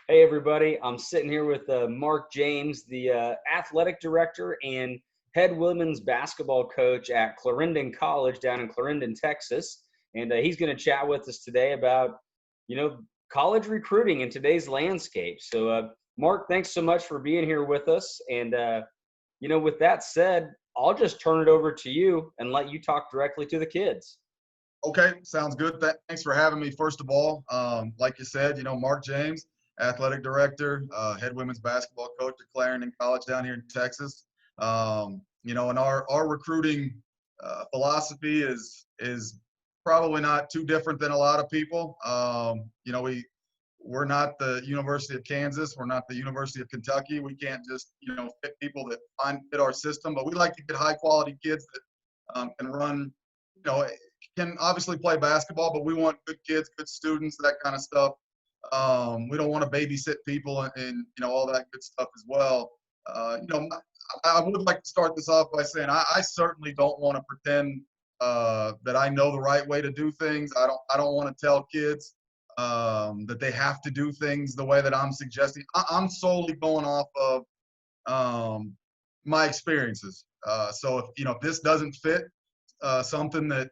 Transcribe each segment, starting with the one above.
Hey, everybody. I'm sitting here with Mark James, the athletic director and head women's basketball coach at Clarendon College down in Clarendon, Texas. And he's going to chat with us today about, college recruiting in today's landscape. So, Mark, thanks so much for being here with us. And, with that said, I'll just turn it over to you and let you talk directly to the kids. Okay, sounds good. Thanks for having me. First of all, like you said, Mark James, athletic director, head women's basketball coach at Clarendon College down here in Texas. And our recruiting philosophy is probably not too different than a lot of people. We're not the University of Kansas. We're not the University of Kentucky. We can't just fit people that fit our system, but we like to get high quality kids that can run. Can obviously play basketball, but we want good kids, good students, that kind of stuff. We don't want to babysit people and all that good stuff as well. I would like to start this off by saying I certainly don't want to pretend that I know the right way to do things. I don't want to tell kids that they have to do things the way that I'm suggesting. I'm solely going off of my experiences. So if this doesn't fit something that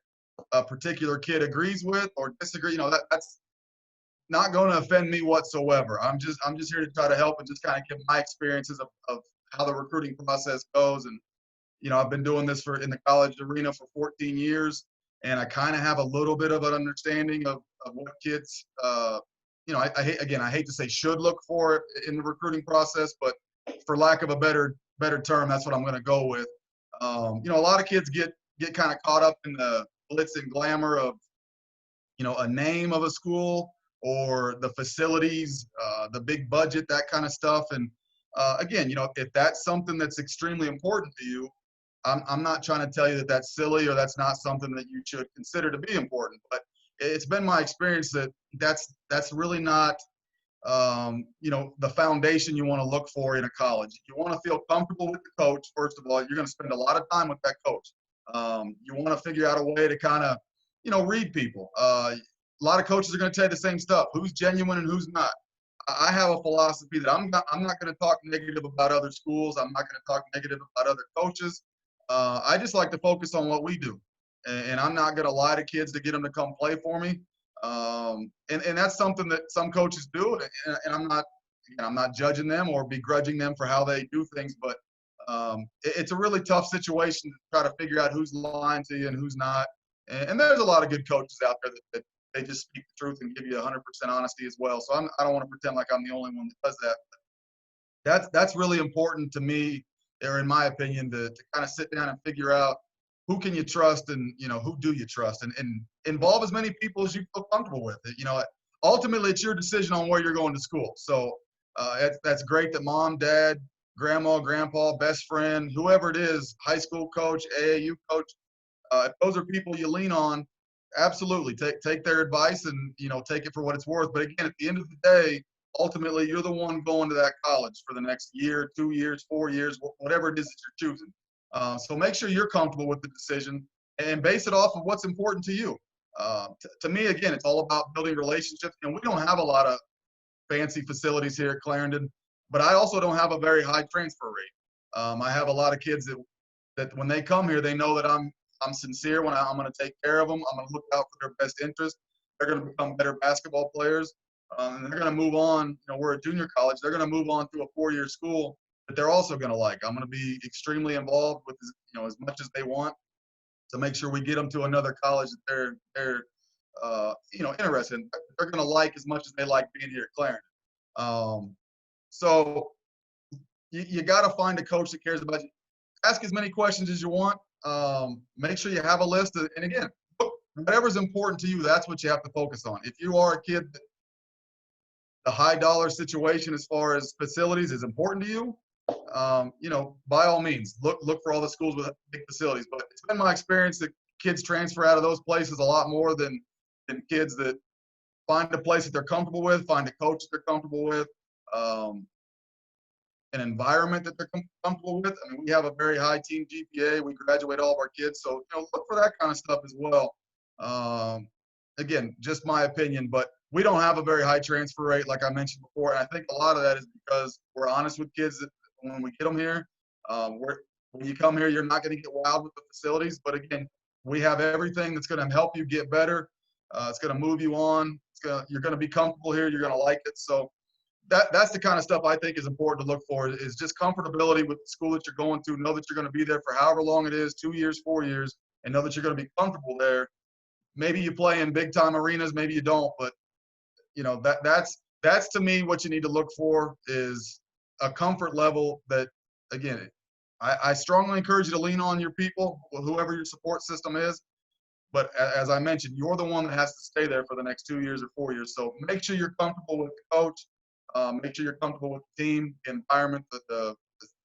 a particular kid agrees with or disagree, that's not going to offend me whatsoever. I'm just here to try to help and just kind of give my experiences of how the recruiting process goes. And I've been doing this in the college arena for 14 years, and I kind of have a little bit of an understanding of what kids I hate to say should look for in the recruiting process, but for lack of a better term, that's what I'm going to go with. A lot of kids get kind of caught up in the glitz and glamour of a name of a school or the facilities, the big budget, that kind of stuff. And again, if that's something that's extremely important to you, I'm not trying to tell you that that's silly or that's not something that you should consider to be important. But it's been my experience that that's really not the foundation you want to look for in a college. If you want to feel comfortable with the coach, first of all, you're going to spend a lot of time with that coach. You want to figure out a way to kind of, read people. A lot of coaches are going to tell you the same stuff. Who's genuine and who's not. I have a philosophy that I'm not going to talk negative about other schools. I'm not going to talk negative about other coaches. I just like to focus on what we do, and I'm not going to lie to kids to get them to come play for me. And that's something that some coaches do, and I'm not judging them or begrudging them for how they do things, but it's a really tough situation to try to figure out who's lying to you and who's not. And there's a lot of good coaches out there that they just speak the truth and give you 100% honesty as well. So I don't want to pretend like I'm the only one that does that. That's really important to me, or in my opinion, to kind of sit down and figure out who can you trust and, who do you trust, and involve as many people as you feel comfortable with. Ultimately, it's your decision on where you're going to school. So that's great that mom, dad, grandma, grandpa, best friend, whoever it is, high school coach, AAU coach, if those are people you lean on, absolutely take their advice and, take it for what it's worth. But again, at the end of the day, ultimately, you're the one going to that college for the next year, 2 years, 4 years, whatever it is that you're choosing. So make sure you're comfortable with the decision and base it off of what's important to you. To me, again, it's all about building relationships. And we don't have a lot of fancy facilities here at Clarendon, but I also don't have a very high transfer rate. I have a lot of kids that when they come here, they know that I'm sincere when I'm going to take care of them. I'm going to look out for their best interest. They're going to become better basketball players. And they're going to move on. We're a junior college. They're going to move on through a 4-year school that they're also going to like. I'm going to be extremely involved with, as much as they want to make sure we get them to another college that they're interested in. They're going to like as much as they like being here at Clarendon. So you got to find a coach that cares about you. Ask as many questions as you want. Make sure you have a list. And again, whatever's important to you, that's what you have to focus on. If you are a kid that the high dollar situation as far as facilities is important to you, by all means, look for all the schools with big facilities. But it's been my experience that kids transfer out of those places a lot more than kids that find a place that they're comfortable with, find a coach that they're comfortable with, an environment that they're comfortable with. I mean, we have a very high team GPA. We graduate all of our kids. So, look for that kind of stuff as well. Again, just my opinion, but we don't have a very high transfer rate, like I mentioned before. And I think a lot of that is because we're honest with kids that when we get them here. When you come here, you're not going to get wild with the facilities. But again, we have everything that's going to help you get better. It's going to move you on. You're going to be comfortable here. You're going to like it. So that's the kind of stuff I think is important to look for, is just comfortability with the school that you're going to. Know that you're going to be there for however long it is, 2 years, 4 years, and know that you're going to be comfortable there. Maybe you play in big time arenas, maybe you don't, but that's to me what you need to look for, is a comfort level that, again, I strongly encourage you to lean on your people, whoever your support system is. But as I mentioned, you're the one that has to stay there for the next 2 years or 4 years. So make sure you're comfortable with the coach. Make sure you're comfortable with the team, the environment, the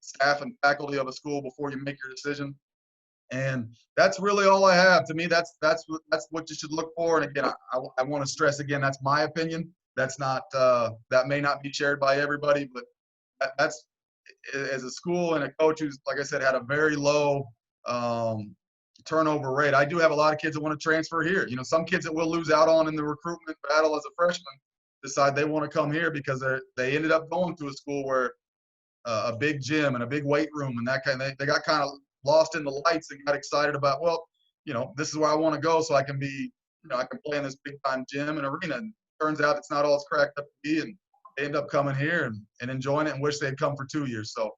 staff and faculty of a school before you make your decision. And that's really all I have. To me, that's what you should look for. And again, I want to stress again, that's my opinion. That's not that may not be shared by everybody, but that's, as a school and a coach who's, like I said, had a very low turnover rate. I do have a lot of kids that want to transfer here. Some kids that we'll lose out on in the recruitment battle as a freshman decide they want to come here because they ended up going to a school where a big gym and a big weight room and that kind of, they got kind of lost in the lights and got excited about, well, this is where I want to go so I can be, I can play in this big time gym and arena. And turns out it's not all it's cracked up to be, and they end up coming here and enjoying it and wish they'd come for 2 years. So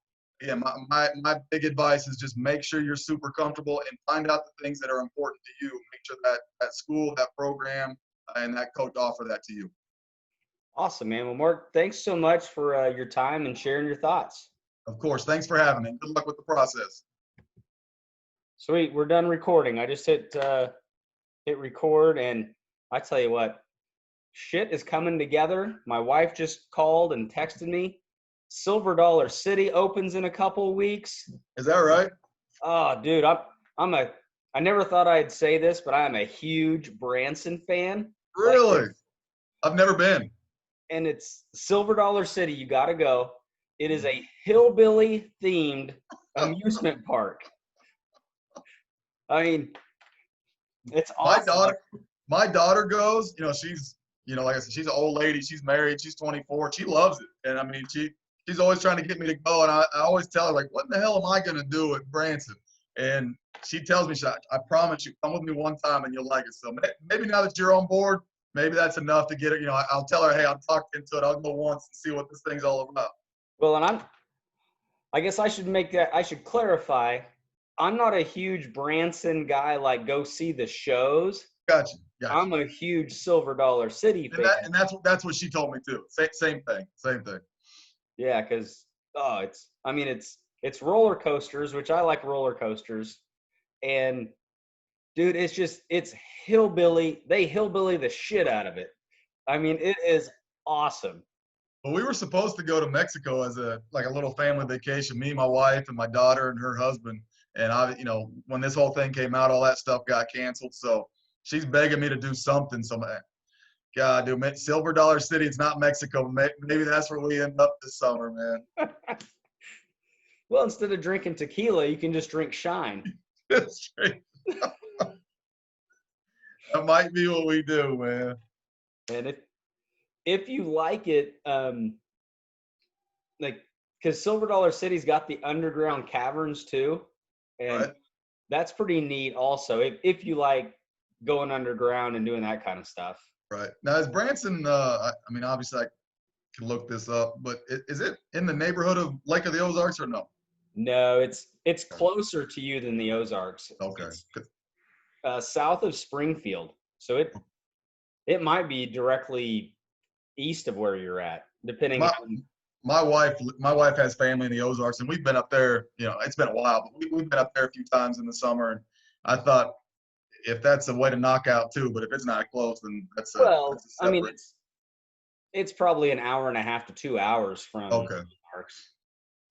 yeah, my big advice is just make sure you're super comfortable and find out the things that are important to you. Make sure that school, that program, and that coach offer that to you. Awesome, man. Well, Mark, thanks so much for your time and sharing your thoughts. Of course. Thanks for having me. Good luck with the process. Sweet. We're done recording. I just hit record, and I tell you what, shit is coming together. My wife just called and texted me. Silver Dollar City opens in a couple weeks. Is that right? Oh, dude, I never thought I'd say this, but I am a huge Branson fan. Really? I've never been. And it's Silver Dollar City. You got to go. It is a hillbilly themed amusement park. I mean, it's awesome. My daughter goes, she's, like I said, she's an old lady. She's married. She's 24. She loves it. And I mean, she's always trying to get me to go. And I always tell her, like, what the hell am I going to do at Branson? And she tells me, I promise you, come with me one time and you'll like it. So maybe now that you're on board, maybe that's enough to get it. I'll tell her, hey, I'm talked into it. I'll go once and see what this thing's all about. Well, and I guess I should clarify. I'm not a huge Branson guy, like go see the shows. Gotcha. I'm a huge Silver Dollar City fan. And that's what she told me too. Same thing. Yeah, because it's roller coasters, which I like roller coasters. And dude, it's hillbilly. They hillbilly the shit out of it. I mean, it is awesome. Well, we were supposed to go to Mexico as a little family vacation, me, my wife, and my daughter and her husband. And when this whole thing came out, all that stuff got canceled. So she's begging me to do something. So, God, dude, Silver Dollar City, it's not Mexico. Maybe that's where we end up this summer, man. Well, instead of drinking tequila, you can just drink Shine. That's right. That might be what we do, man. And if you like it, because Silver Dollar City's got the underground caverns too, and right. That's pretty neat. Also, if you like going underground and doing that kind of stuff. Right. Now, is Branson? I mean, obviously, I can look this up, but is it in the neighborhood of Lake of the Ozarks or no? No, it's closer to you than the Ozarks. Okay. It's, south of Springfield, so it might be directly east of where you're at, depending on. My wife has family in the Ozarks, and we've been up there. It's been a while, but we've been up there a few times in the summer. And I thought, if that's a way to knock out too, but if it's not close, then that's I mean, it's probably an hour and a half to 2 hours from okay. Ozarks.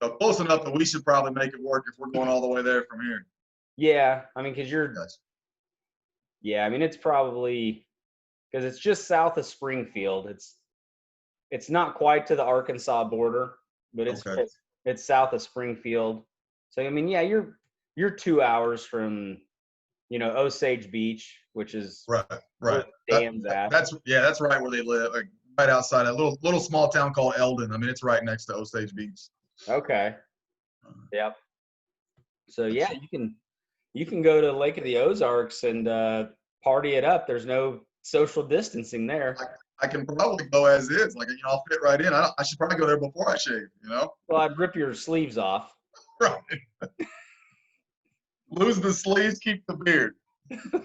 So close enough that we should probably make it work if we're going all the way there from here. Yeah, I mean, because it's probably because it's just south of Springfield. It's not quite to the Arkansas border, but it's south of Springfield. So I mean, yeah, you're 2 hours from Osage Beach, which is Right, where right. the dam's at. That's right where they live, like right outside a little small town called Eldon. I mean, it's right next to Osage Beach. Okay. Yep. So yeah, Gotcha. you can go to Lake of the Ozarks and party it up. There's no social distancing there. I, I can probably go as is. Like, I'll fit right in. I should probably go there before I shave, Well, I'd rip your sleeves off. Right. Lose the sleeves, keep the beard.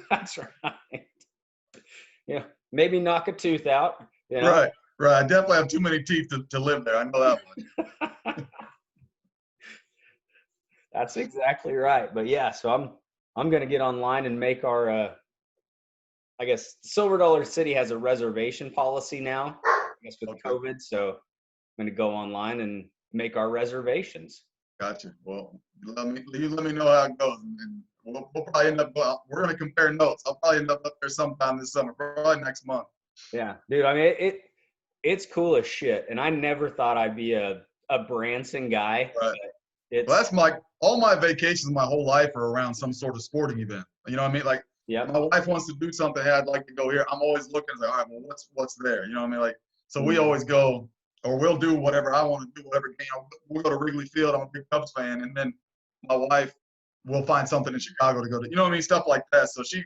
That's right. Yeah, maybe knock a tooth out. Right, right. I definitely have too many teeth to live there. I know that much. That's exactly right. But yeah, so I'm gonna get online and make our I guess Silver Dollar City has a reservation policy now, I guess with Okay, COVID. So I'm gonna go online and make our reservations. gotcha. Well, you let me know how it goes, and we'll probably end up. We're gonna compare notes. I'll probably end up there sometime this summer, probably next month. Yeah, dude. I mean, it's cool as shit, and I never thought I'd be a Branson guy. Right. Well, It's that's all my vacations my whole life are around some sort of sporting event. You know what I mean? Like, yep. my wife wants to do something. Hey, I'd like to go here. I'm always looking. Like, all right, well, what's there? You know what I mean? Like, so we Mhm. always go, or we'll do whatever I want to do. Whatever game. We'll go to Wrigley Field. I'm a big Cubs fan, and then my wife will find something in Chicago to go to. You know what I mean? Stuff like that. So we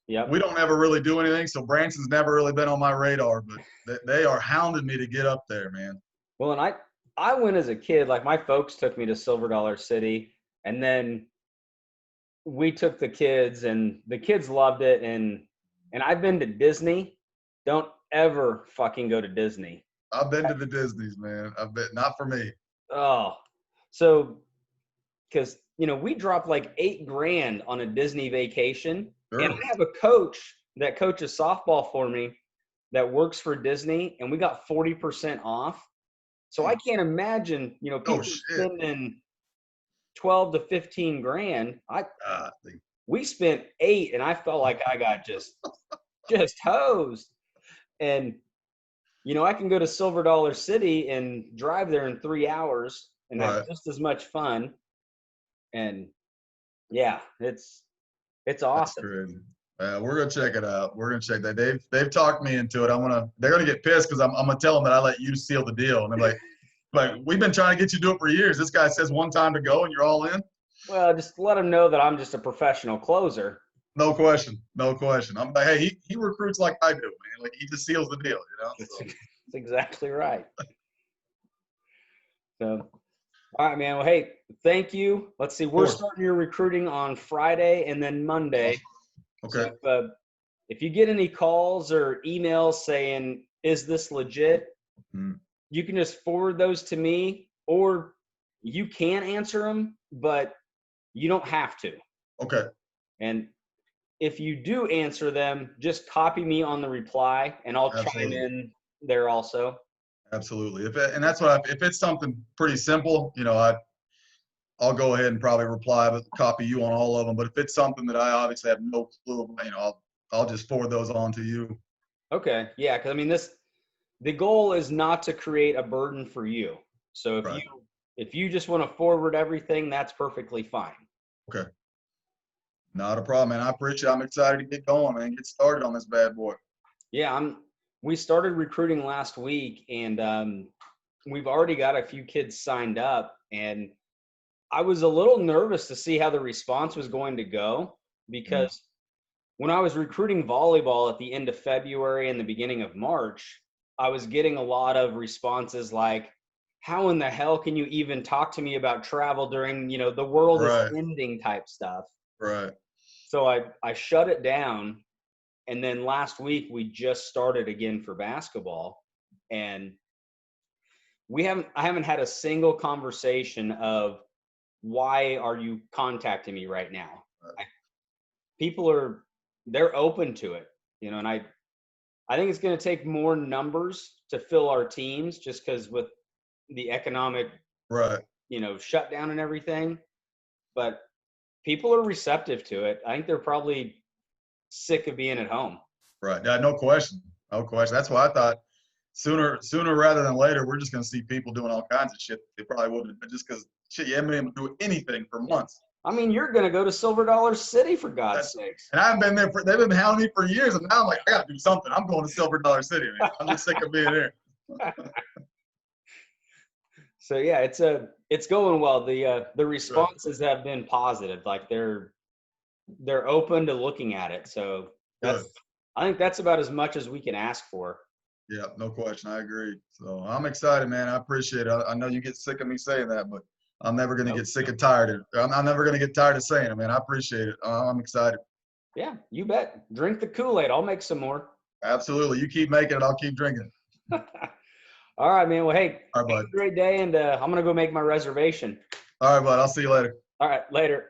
Yep. don't ever really do anything. So Branson's never really been on my radar, but they are hounding me to get up there, man. Well, and I went as a kid. Like my folks took me to Silver Dollar City, and then we took the kids, and the kids loved it. And I've been to Disney. Don't ever fucking go to Disney. I've been to the Disney's, man. I've been not for me. Oh, so because we dropped like 8 grand on a Disney vacation, and Sure. I have a coach that coaches softball for me that works for Disney, and we got 40% off. So I can't imagine, Oh people shit. spending 12 to 15 grand. Ah, We spent 8, and I felt like I got just hosed. And I can go to Silver Dollar City and drive there in 3 hours and have right. just as much fun. And yeah, it's That's awesome. crazy. We're gonna check it out. We're gonna check that. They've talked me into it. They're gonna get pissed because I'm gonna tell them that I let you seal the deal, and they're like we've been trying to get you to do it for years. This guy says one time to go, and you're all in. Well, just let them know that I'm just a professional closer. No question, no question. I'm like, hey, he recruits like I do, man. Like he just seals the deal, That's, So that's exactly right. So, all right, man. Well, hey, thank you. Let's see. of We're course. starting your recruiting on Friday and then Monday. Awesome. So Okay. if you get any calls or emails saying, is this legit? Mm. You can just forward those to me, or you can answer them, but you don't have to. Okay. And if you do answer them, just copy me on the reply and I'll chime Absolutely. in there also. Absolutely. And that's if it's something pretty simple, I'll go ahead and probably reply, but copy you on all of them. But if it's something that I obviously have no clue about, I'll just forward those on to you. Okay. Yeah. Cause I mean, the goal is not to create a burden for you. So Right. if you just want to forward everything, that's perfectly fine. Okay. Not a problem, man. I appreciate it. I'm excited to get going, man. Get started on this bad boy. Yeah. We started recruiting last week, and we've already got a few kids signed up, and I was a little nervous to see how the response was going to go, Mm. because when I was recruiting volleyball at the end of February and the beginning of March, I was getting a lot of responses like, how in the hell can you even talk to me about travel during, the world is Right. ending type stuff. Right. So I shut it down. And then last week we just started again for basketball, and I haven't had a single conversation of, why are you contacting me right now? Right. People they're open to it, and I think it's going to take more numbers to fill our teams, just because with the economic, Right. shutdown and everything. But people are receptive to it. I think they're probably sick of being at home. Right. Yeah, no question. No question. That's why I thought sooner rather than later, we're just gonna see people doing all kinds of shit they probably wouldn't, but just because shit, you haven't been able to do anything for months. I mean, you're going to go to Silver Dollar City, for God's sakes. And I haven't been there they've been hounding me for years, and now I'm like, I got to do something. I'm going to Silver Dollar City, man. I'm just sick of being here. So yeah, it's going well. The responses have been positive. Like they're open to looking at it. So I think that's about as much as we can ask for. Yeah, no question. I agree. So I'm excited, man. I appreciate it. I know you get sick of me saying that, but I'm never going to get sick and tired of it. I'm never going to get tired of saying it, man. I appreciate it. I'm excited. Yeah, you bet. Drink the Kool-Aid. I'll make some more. Absolutely. You keep making it. I'll keep drinking it. All right, man. Well, hey, all right, bud. Have a great day, and I'm going to go make my reservation. All right, bud. I'll see you later. All right, later.